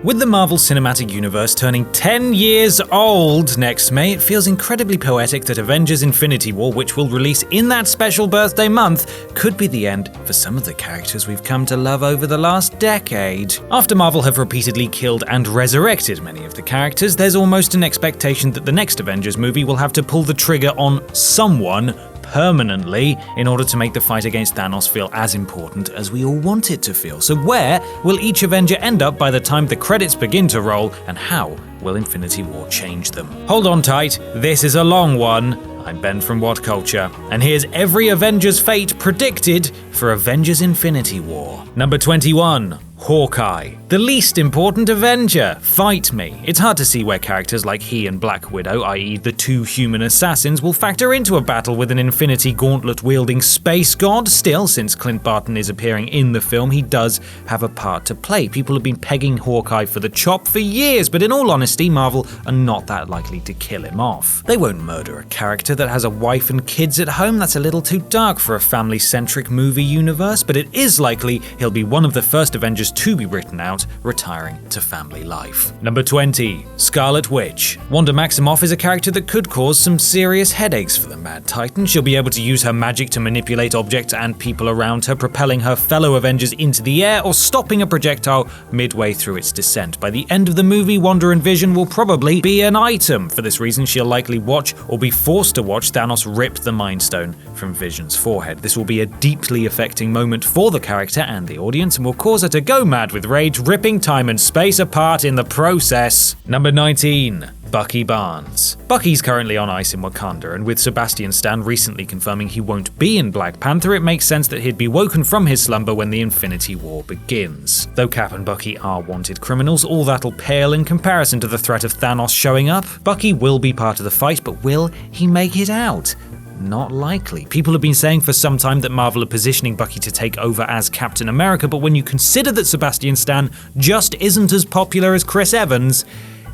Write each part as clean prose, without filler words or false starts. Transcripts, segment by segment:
With the Marvel Cinematic Universe turning 10 years old next May, it feels incredibly poetic that Avengers Infinity War, which will release in that special birthday month, could be the end for some of the characters we've come to love over the last decade. After Marvel have repeatedly killed and resurrected many of the characters, there's almost an expectation that the next Avengers movie will have to pull the trigger on someone permanently in order to make the fight against Thanos feel as important as we all want it to feel. So where will each Avenger end up by the time the credits begin to roll, and how will Infinity War change them? Hold on tight, this is a long one. I'm Ben from Whatculture, and here's every Avengers fate predicted for Avengers Infinity War. Number 21. Hawkeye, the least important Avenger. Fight me. It's hard to see where characters like he and Black Widow, i.e. the two human assassins, will factor into a battle with an Infinity Gauntlet-wielding space god. Still, since Clint Barton is appearing in the film, he does have a part to play. People have been pegging Hawkeye for the chop for years, but in all honesty, Marvel are not that likely to kill him off. They won't murder a character that has a wife and kids at home. That's a little too dark for a family-centric movie universe, but it is likely he'll be one of the first Avengers to be written out, retiring to family life. Number 20. Scarlet Witch. Wanda Maximoff is a character that could cause some serious headaches for the Mad Titan. She'll be able to use her magic to manipulate objects and people around her, propelling her fellow Avengers into the air or stopping a projectile midway through its descent. By the end of the movie, Wanda and Vision will probably be an item. For this reason, she'll likely watch or be forced to watch Thanos rip the Mind Stone from Vision's forehead. This will be a deeply affecting moment for the character and the audience, and will cause her to go mad with rage, ripping time and space apart in the process. Number 19. Bucky Barnes. Bucky's currently on ice in Wakanda, and with Sebastian Stan recently confirming he won't be in Black Panther, it makes sense that he'd be woken from his slumber when the Infinity War begins. Though Cap and Bucky are wanted criminals, all that'll pale in comparison to the threat of Thanos showing up. Bucky will be part of the fight, but will he make it out? Not likely. People have been saying for some time that Marvel are positioning Bucky to take over as Captain America, but when you consider that Sebastian Stan just isn't as popular as Chris Evans,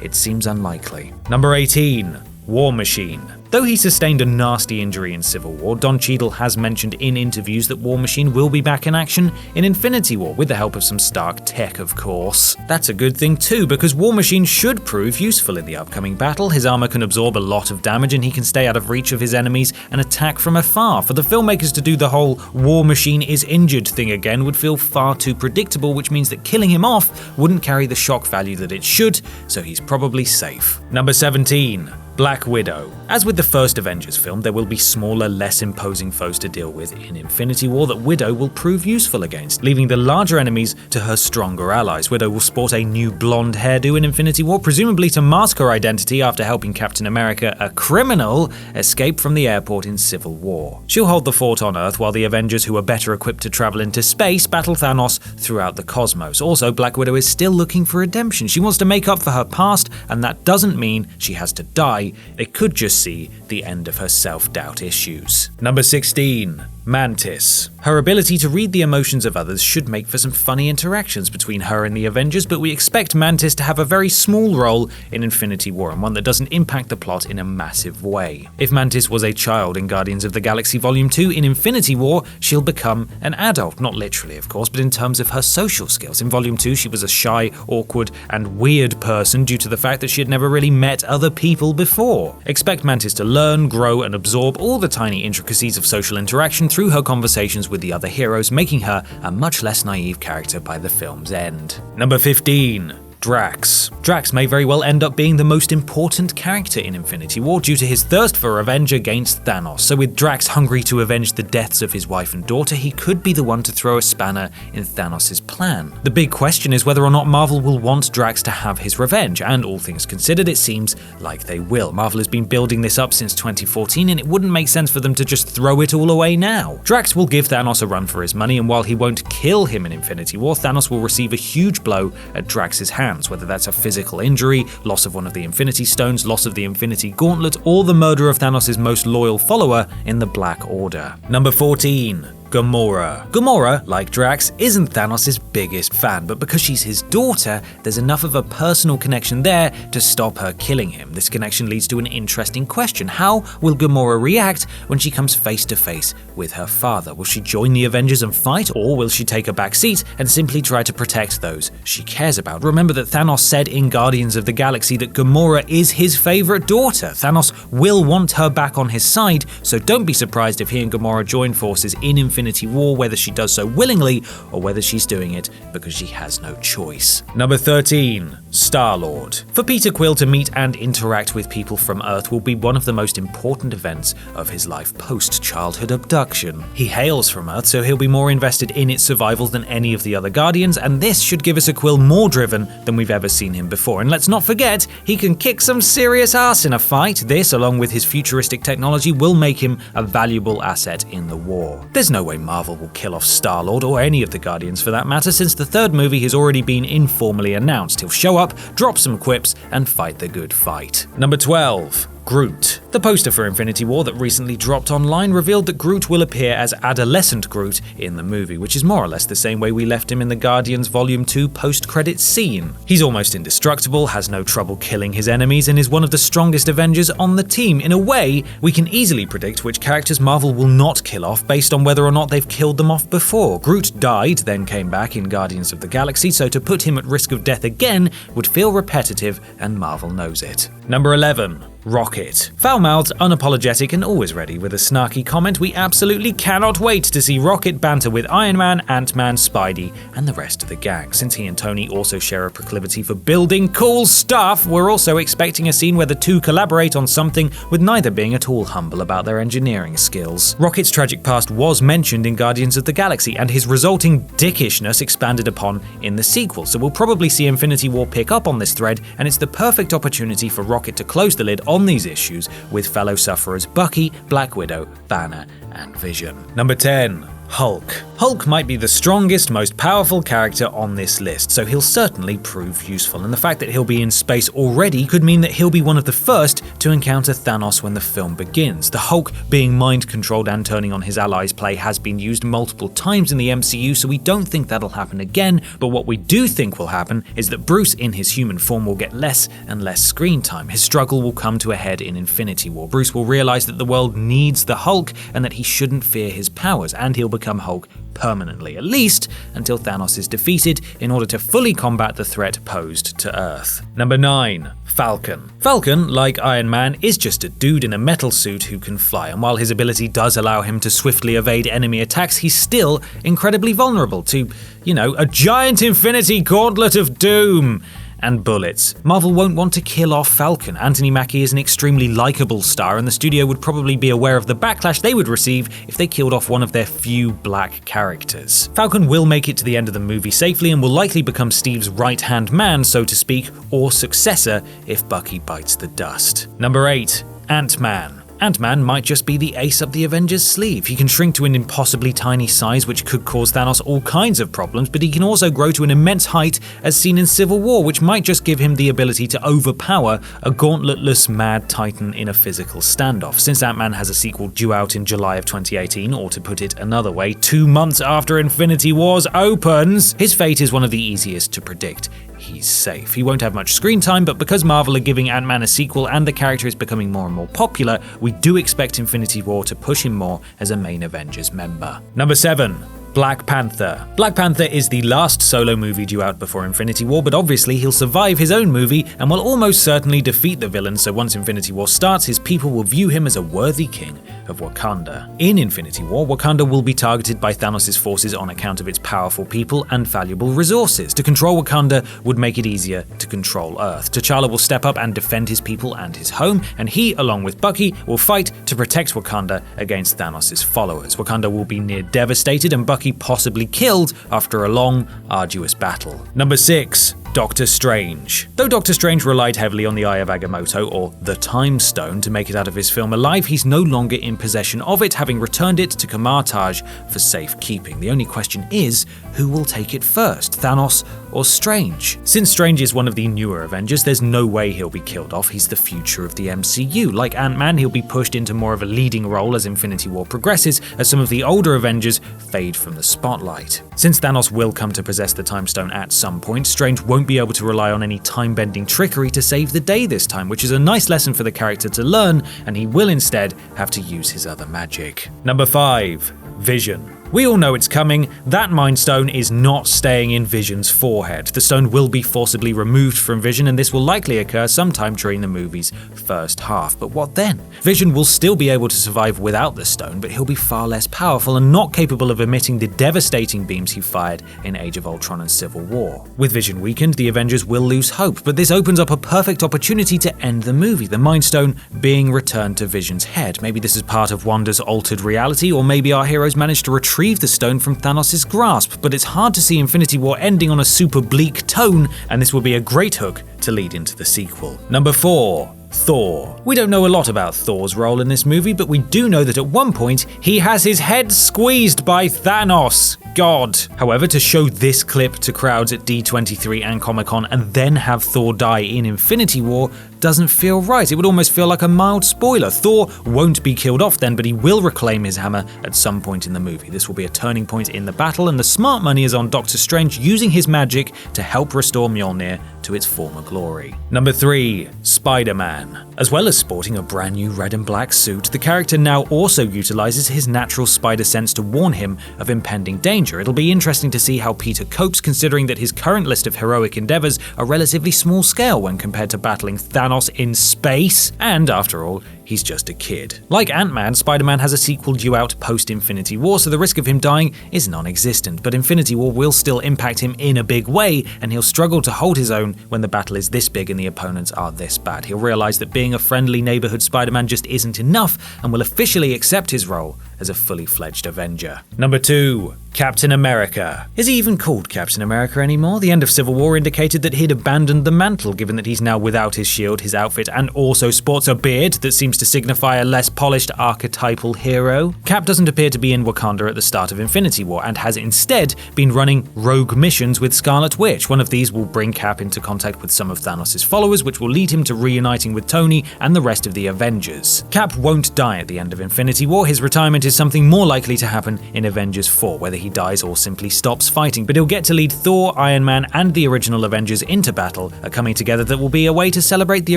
it seems unlikely. Number 18. War Machine. Though he sustained a nasty injury in Civil War, Don Cheadle has mentioned in interviews that War Machine will be back in action in Infinity War, with the help of some Stark tech, of course. That's a good thing too, because War Machine should prove useful in the upcoming battle. His armor can absorb a lot of damage, and he can stay out of reach of his enemies and attack from afar. For the filmmakers to do the whole War Machine is injured thing again would feel far too predictable, which means that killing him off wouldn't carry the shock value that it should, so he's probably safe. Number 17. Black Widow. As with the first Avengers film, there will be smaller, less imposing foes to deal with in Infinity War that Widow will prove useful against, leaving the larger enemies to her stronger allies. Widow will sport a new blonde hairdo in Infinity War, presumably to mask her identity after helping Captain America, a criminal, escape from the airport in Civil War. She'll hold the fort on Earth while the Avengers, who are better equipped to travel into space, battle Thanos throughout the cosmos. Also, Black Widow is still looking for redemption. She wants to make up for her past, and that doesn't mean she has to die. It could just see the end of her self-doubt issues. Number 16. Mantis. Her ability to read the emotions of others should make for some funny interactions between her and the Avengers, but we expect Mantis to have a very small role in Infinity War, and one that doesn't impact the plot in a massive way. If Mantis was a child in Guardians of the Galaxy Volume 2, in Infinity War, she'll become an adult. Not literally, of course, but in terms of her social skills. In Volume 2, she was a shy, awkward, and weird person due to the fact that she had never really met other people before. Expect Mantis to learn, grow, and absorb all the tiny intricacies of social interaction through her conversations with the other heroes, making her a much less naive character by the film's end. Number 15. Drax. Drax may very well end up being the most important character in Infinity War due to his thirst for revenge against Thanos. So with Drax hungry to avenge the deaths of his wife and daughter, he could be the one to throw a spanner in Thanos' plan. The big question is whether or not Marvel will want Drax to have his revenge, and all things considered, it seems like they will. Marvel has been building this up since 2014, and it wouldn't make sense for them to just throw it all away now. Drax will give Thanos a run for his money, and while he won't kill him in Infinity War, Thanos will receive a huge blow at Drax's hands. Whether that's a physical injury, loss of one of the Infinity Stones, loss of the Infinity Gauntlet, or the murder of Thanos' most loyal follower in the Black Order. Number 14. GAMORA. GAMORA, like Drax, isn't Thanos' biggest fan, but because she's his daughter, there's enough of a personal connection there to stop her killing him. This connection leads to an interesting question. How will Gamora react when she comes face to face with her father? Will she join the Avengers and fight, or will she take a back seat and simply try to protect those she cares about? Remember that Thanos said in Guardians of the Galaxy that Gamora is his favorite daughter. Thanos will want her back on his side, so don't be surprised if he and Gamora join forces in Infinity War, whether she does so willingly or whether she's doing it because she has no choice. Number 13. Star-Lord. For Peter Quill to meet and interact with people from Earth will be one of the most important events of his life post-childhood abduction. He hails from Earth, so he'll be more invested in its survival than any of the other Guardians, and this should give us a Quill more driven than we've ever seen him before. And let's not forget, he can kick some serious ass in a fight. This, along with his futuristic technology, will make him a valuable asset in the war. There's no way Marvel will kill off Star-Lord, or any of the Guardians for that matter, since the third movie has already been informally announced. He'll show up, drop some quips, and fight the good fight. Number 12. GROOT. The poster for Infinity War that recently dropped online revealed that Groot will appear as adolescent Groot in the movie, which is more or less the same way we left him in the Guardians Volume 2 post-credits scene. He's almost indestructible, has no trouble killing his enemies, and is one of the strongest Avengers on the team. In a way, we can easily predict which characters Marvel will not kill off based on whether or not they've killed them off before. Groot died, then came back in Guardians of the Galaxy, so to put him at risk of death again would feel repetitive, and Marvel knows it. Number 11. Rocket. Foul-mouthed, unapologetic, and always ready with a snarky comment, we absolutely cannot wait to see Rocket banter with Iron Man, Ant-Man, Spidey, and the rest of the gang. Since he and Tony also share a proclivity for building cool stuff, we're also expecting a scene where the two collaborate on something, with neither being at all humble about their engineering skills. Rocket's tragic past was mentioned in Guardians of the Galaxy, and his resulting dickishness expanded upon in the sequel, so we'll probably see Infinity War pick up on this thread, and it's the perfect opportunity for Rocket to close the lid on these issues with fellow sufferers Bucky, Black Widow, Banner, and Vision. Number 10. Hulk. Hulk might be the strongest, most powerful character on this list, so he'll certainly prove useful, and the fact that he'll be in space already could mean that he'll be one of the first to encounter Thanos when the film begins. The Hulk being mind-controlled and turning on his allies play has been used multiple times in the MCU, so we don't think that'll happen again, but what we do think will happen is that Bruce in his human form will get less and less screen time. His struggle will come to a head in Infinity War. Bruce will realize that the world needs the Hulk and that he shouldn't fear his powers, and he'll become Hulk permanently, at least until Thanos is defeated, in order to fully combat the threat posed to Earth. Number 9. Falcon. Falcon, like Iron Man, is just a dude in a metal suit who can fly, and while his ability does allow him to swiftly evade enemy attacks, he's still incredibly vulnerable to, a giant infinity gauntlet of doom and bullets. Marvel won't want to kill off Falcon. Anthony Mackie is an extremely likable star, and the studio would probably be aware of the backlash they would receive if they killed off one of their few black characters. Falcon will make it to the end of the movie safely and will likely become Steve's right-hand man, so to speak, or successor if Bucky bites the dust. Number 8. Ant-Man. Ant-Man might just be the ace up the Avengers' sleeve. He can shrink to an impossibly tiny size, which could cause Thanos all kinds of problems, but he can also grow to an immense height as seen in Civil War, which might just give him the ability to overpower a gauntletless mad titan in a physical standoff. Since Ant-Man has a sequel due out in July of 2018, or to put it another way, 2 months after Infinity Wars opens, his fate is one of the easiest to predict. He's safe. He won't have much screen time, but because Marvel are giving Ant-Man a sequel and the character is becoming more and more popular, we do expect Infinity War to push him more as a main Avengers member. Number 7. Black Panther. Black Panther is the last solo movie due out before Infinity War, but obviously he'll survive his own movie and will almost certainly defeat the villain, so once Infinity War starts, his people will view him as a worthy king of Wakanda. In Infinity War, Wakanda will be targeted by Thanos' forces on account of its powerful people and valuable resources. To control Wakanda would make it easier to control Earth. T'Challa will step up and defend his people and his home, and he, along with Bucky, will fight to protect Wakanda against Thanos' followers. Wakanda will be near devastated and Bucky possibly killed after a long, arduous battle. Number 6. Doctor Strange. Though Doctor Strange relied heavily on the Eye of Agamotto, or the Time Stone, to make it out of his film alive, he's no longer in possession of it, having returned it to Kamar-Taj for safekeeping. The only question is, who will take it first, Thanos or Strange? Since Strange is one of the newer Avengers, there's no way he'll be killed off. He's the future of the MCU. Like Ant-Man, he'll be pushed into more of a leading role as Infinity War progresses, as some of the older Avengers fade from the spotlight. Since Thanos will come to possess the Time Stone at some point, Strange won't be able to rely on any time-bending trickery to save the day this time, which is a nice lesson for the character to learn, and he will instead have to use his other magic. Number 5. Vision. We all know it's coming. That Mind Stone is not staying in Vision's forehead. The stone will be forcibly removed from Vision, and this will likely occur sometime during the movie's first half. But what then? Vision will still be able to survive without the stone, but he'll be far less powerful and not capable of emitting the devastating beams he fired in Age of Ultron and Civil War. With Vision weakened, the Avengers will lose hope, but this opens up a perfect opportunity to end the movie, the Mind Stone being returned to Vision's head. Maybe this is part of Wanda's altered reality, or maybe our heroes managed to retrieve the stone from Thanos' grasp, but it's hard to see Infinity War ending on a super bleak tone, and this will be a great hook to lead into the sequel. Number 4. Thor. We don't know a lot about Thor's role in this movie, but we do know that at one point, he has his head squeezed by Thanos. God. However, to show this clip to crowds at D23 and Comic-Con and then have Thor die in Infinity War doesn't feel right. It would almost feel like a mild spoiler. Thor won't be killed off then, but he will reclaim his hammer at some point in the movie. This will be a turning point in the battle, and the smart money is on Doctor Strange using his magic to help restore Mjolnir to its former glory. Number 3. Spider-Man. As well as sporting a brand new red and black suit, the character now also utilizes his natural spider sense to warn him of impending danger. It'll be interesting to see how Peter copes, considering that his current list of heroic endeavors are relatively small scale when compared to battling Thanos in space, and after all, he's just a kid. Like Ant-Man, Spider-Man has a sequel due out post-Infinity War, so the risk of him dying is non-existent, but Infinity War will still impact him in a big way, and he'll struggle to hold his own when the battle is this big and the opponents are this bad. He'll realize that being a friendly neighborhood Spider-Man just isn't enough, and will officially accept his role as a fully fledged Avenger. Number 2. Captain America. Is he even called Captain America anymore? The end of Civil War indicated that he'd abandoned the mantle, given that he's now without his shield, his outfit, and also sports a beard that seems to signify a less polished archetypal hero. Cap doesn't appear to be in Wakanda at the start of Infinity War, and has instead been running rogue missions with Scarlet Witch. One of these will bring Cap into contact with some of Thanos' followers, which will lead him to reuniting with Tony and the rest of the Avengers. Cap won't die at the end of Infinity War. His retirement is something more likely to happen in Avengers 4, whether he dies or simply stops fighting, but he'll get to lead Thor, Iron Man, and the original Avengers into battle, a coming together that will be a way to celebrate the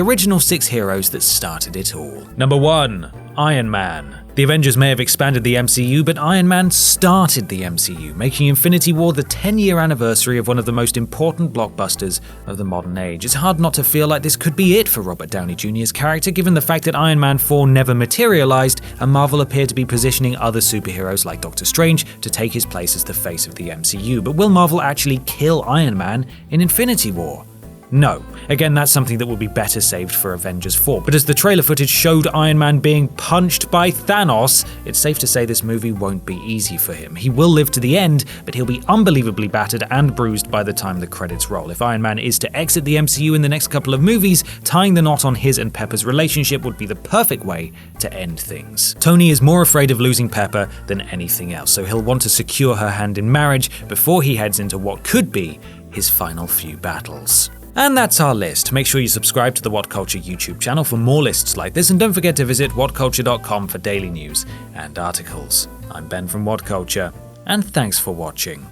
original 6 heroes that started it all. Number 1. Iron Man. The Avengers may have expanded the MCU, but Iron Man started the MCU, making Infinity War the 10-year anniversary of one of the most important blockbusters of the modern age. It's hard not to feel like this could be it for Robert Downey Jr.'s character, given the fact that Iron Man 4 never materialized, and Marvel appeared to be positioning other superheroes like Doctor Strange to take his place as the face of the MCU. But will Marvel actually kill Iron Man in Infinity War? No. Again, that's something that will be better saved for Avengers 4. But as the trailer footage showed Iron Man being punched by Thanos, it's safe to say this movie won't be easy for him. He will live to the end, but he'll be unbelievably battered and bruised by the time the credits roll. If Iron Man is to exit the MCU in the next couple of movies, tying the knot on his and Pepper's relationship would be the perfect way to end things. Tony is more afraid of losing Pepper than anything else, so he'll want to secure her hand in marriage before he heads into what could be his final few battles. And that's our list. Make sure you subscribe to the Whatculture YouTube channel for more lists like this, and don't forget to visit whatculture.com for daily news and articles. I'm Ben from Whatculture, and thanks for watching.